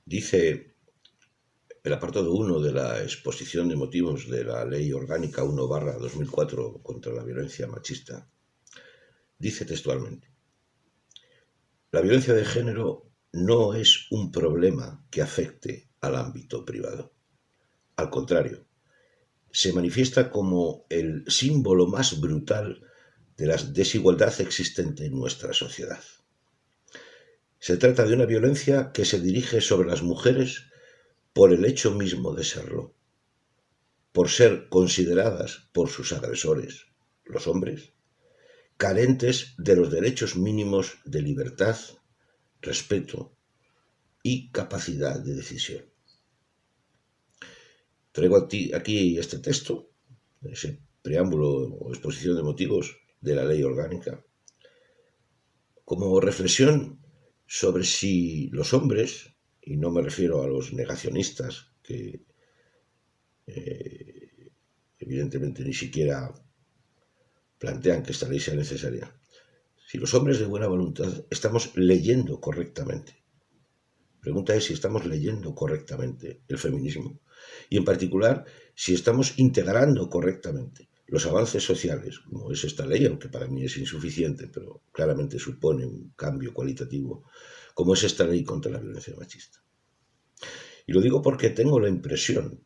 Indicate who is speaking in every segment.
Speaker 1: Dice el apartado 1 de la exposición de motivos de la Ley Orgánica 1/2004 contra la violencia machista, dice textualmente: la violencia de género no es un problema que afecte al ámbito privado. Al contrario, se manifiesta como el símbolo más brutal de la desigualdad existente en nuestra sociedad. Se trata de una violencia que se dirige sobre las mujeres por el hecho mismo de serlo, por ser consideradas por sus agresores, los hombres, carentes de los derechos mínimos de libertad, respeto y capacidad de decisión. Traigo aquí este texto, ese preámbulo o exposición de motivos de la Ley Orgánica, como reflexión sobre si los hombres, y no me refiero a los negacionistas que evidentemente ni siquiera plantean que esta ley sea necesaria, si los hombres de buena voluntad estamos leyendo correctamente. La pregunta es si estamos leyendo correctamente el feminismo y, en particular, si estamos integrando correctamente los avances sociales, como es esta ley, aunque para mí es insuficiente, pero claramente supone un cambio cualitativo, como es esta ley contra la violencia machista. Y lo digo porque tengo la impresión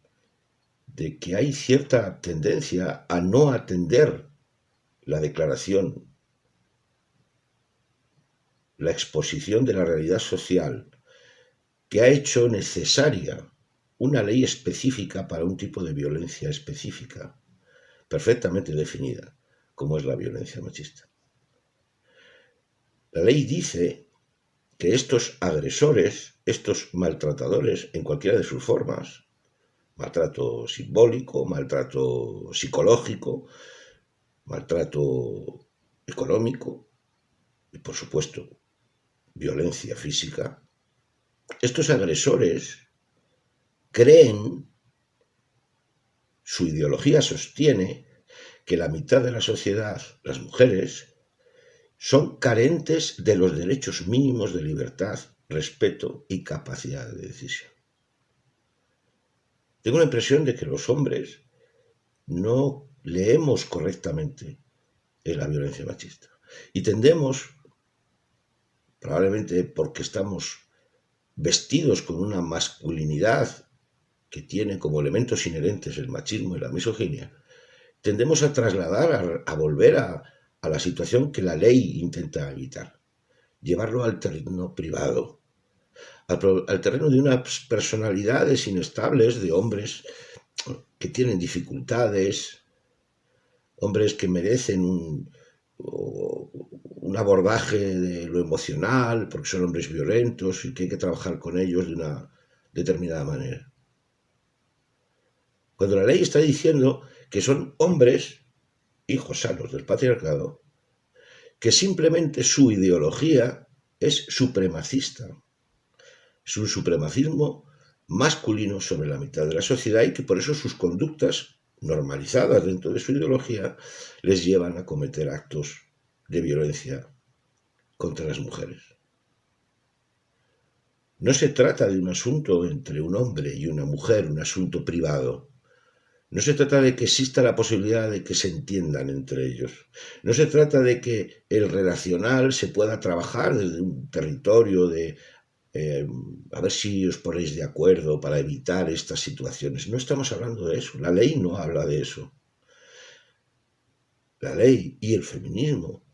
Speaker 1: de que hay cierta tendencia a no atender la declaración, la exposición de la realidad social, que ha hecho necesaria una ley específica para un tipo de violencia específica, perfectamente definida, como es la violencia machista. La ley dice que estos agresores, estos maltratadores, en cualquiera de sus formas, maltrato simbólico, maltrato psicológico, maltrato económico y, por supuesto, violencia física, estos agresores creen, su ideología sostiene, que la mitad de la sociedad, las mujeres, son carentes de los derechos mínimos de libertad, respeto y capacidad de decisión. Tengo la impresión de que los hombres no leemos correctamente la violencia machista y tendemos, probablemente porque estamos vestidos con una masculinidad que tiene como elementos inherentes el machismo y la misoginia, tendemos a trasladar, a volver a la situación que la ley intenta evitar, llevarlo al terreno privado, al terreno de unas personalidades inestables, de hombres que tienen dificultades, hombres que merecen un abordaje de lo emocional, porque son hombres violentos y que hay que trabajar con ellos de una determinada manera. Cuando la ley está diciendo que son hombres, hijos sanos del patriarcado, que simplemente su ideología es supremacista, es un supremacismo masculino sobre la mitad de la sociedad y que por eso sus conductas normalizadas dentro de su ideología les llevan a cometer actos de violencia contra las mujeres. No se trata de un asunto entre un hombre y una mujer, un asunto privado. No se trata de que exista la posibilidad de que se entiendan entre ellos. No se trata de que el relacional se pueda trabajar desde un territorio de a ver si os ponéis de acuerdo para evitar estas situaciones. No estamos hablando de eso. La ley no habla de eso. La ley y el feminismo,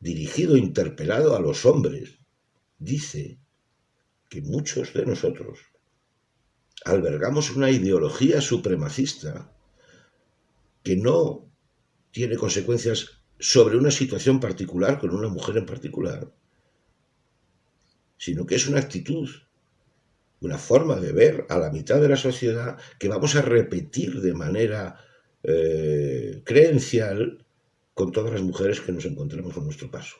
Speaker 1: dirigido, interpelado a los hombres, dice que muchos de nosotros albergamos una ideología supremacista que no tiene consecuencias sobre una situación particular con una mujer en particular, sino que es una actitud, una forma de ver a la mitad de la sociedad que vamos a repetir de manera creencial con todas las mujeres que nos encontremos a nuestro paso.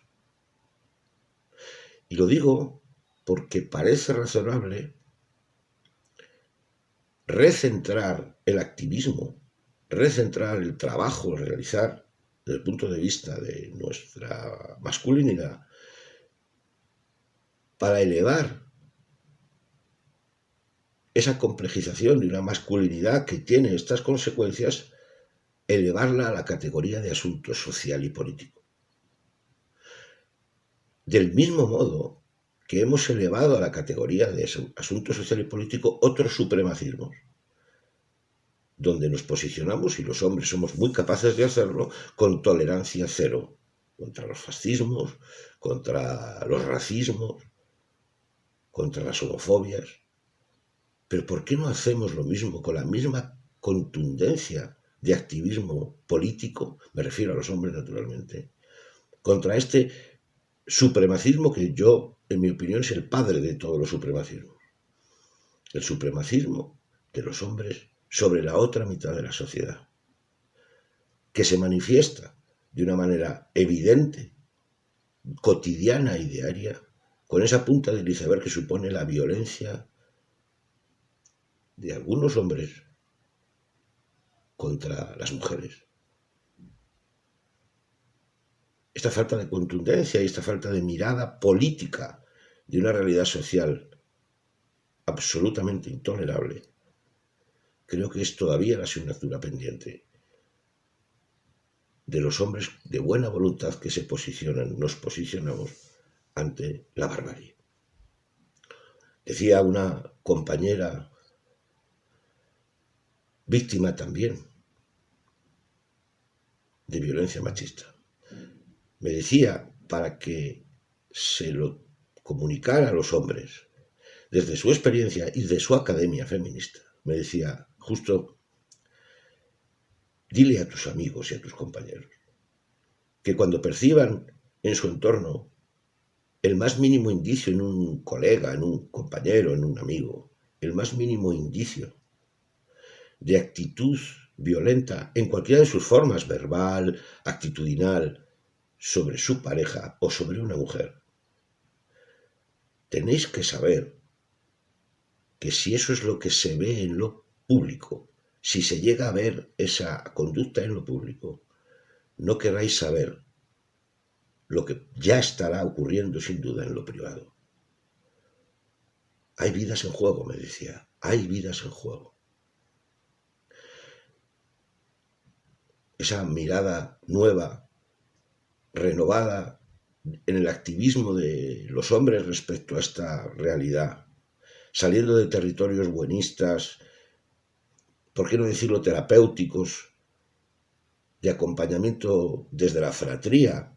Speaker 1: Y lo digo porque parece razonable recentrar el activismo, recentrar el trabajo a realizar desde el punto de vista de nuestra masculinidad para elevar esa complejización de una masculinidad que tiene estas consecuencias, elevarla a la categoría de asunto social y político. Del mismo modo que hemos elevado a la categoría de asunto social y político otros supremacismos, donde nos posicionamos, y los hombres somos muy capaces de hacerlo, con tolerancia cero, contra los fascismos, contra los racismos, contra las homofobias. Pero ¿por qué no hacemos lo mismo con la misma contundencia de activismo político? Me refiero a los hombres, naturalmente, contra este supremacismo que yo, en mi opinión, es el padre de todos los supremacismos. El supremacismo de los hombres sobre la otra mitad de la sociedad, que se manifiesta de una manera evidente, cotidiana y diaria, con esa punta del iceberg que supone la violencia de algunos hombres contra las mujeres. Esta falta de contundencia y esta falta de mirada política de una realidad social absolutamente intolerable, creo que es todavía la asignatura pendiente de los hombres de buena voluntad que nos posicionamos ante la barbarie. Decía una compañera víctima también de violencia machista. Me decía, para que se lo comunicara a los hombres, desde su experiencia y de su academia feminista, me decía, justo, dile a tus amigos y a tus compañeros que cuando perciban en su entorno el más mínimo indicio en un colega, en un compañero, en un amigo, el más mínimo indicio de actitud violenta en cualquiera de sus formas, verbal, actitudinal, sobre su pareja o sobre una mujer, tenéis que saber que si eso es lo que se ve en lo público, si se llega a ver esa conducta en lo público, no queráis saber lo que ya estará ocurriendo sin duda en lo privado. Hay vidas en juego, me decía, hay vidas en juego. Esa mirada nueva, renovada en el activismo de los hombres respecto a esta realidad, saliendo de territorios buenistas, ¿por qué no decirlo terapéuticos, de acompañamiento desde la fratría,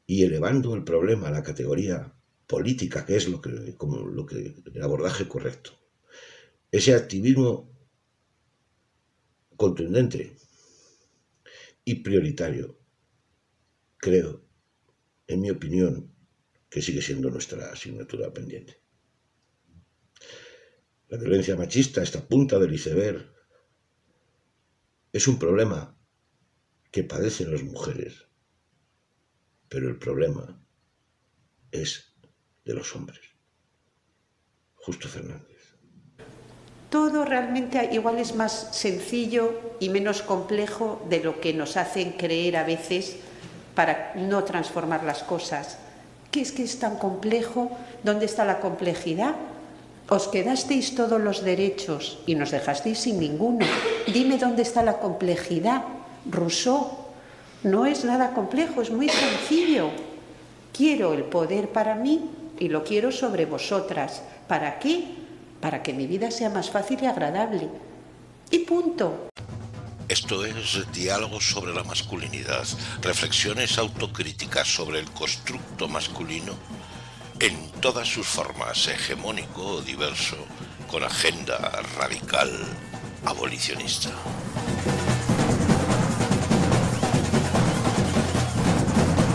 Speaker 1: y elevando el problema a la categoría política, que es el abordaje correcto? Ese activismo contundente y prioritario, creo, en mi opinión, que sigue siendo nuestra asignatura pendiente. La violencia machista, esta punta del iceberg, es un problema que padecen las mujeres, pero el problema es de los hombres. Justo Fernández.
Speaker 2: Todo realmente igual es más sencillo y menos complejo de lo que nos hacen creer a veces para no transformar las cosas. ¿Qué es que es tan complejo? ¿Dónde está la complejidad? Os quedasteis todos los derechos y nos dejasteis sin ninguno. Dime dónde está la complejidad. Rousseau, no es nada complejo, es muy sencillo. Quiero el poder para mí y lo quiero sobre vosotras. ¿Para qué? Para que mi vida sea más fácil y agradable. Y punto.
Speaker 3: Esto es Diálogos sobre la masculinidad, reflexiones autocríticas sobre el constructo masculino en todas sus formas, hegemónico o diverso, con agenda radical abolicionista.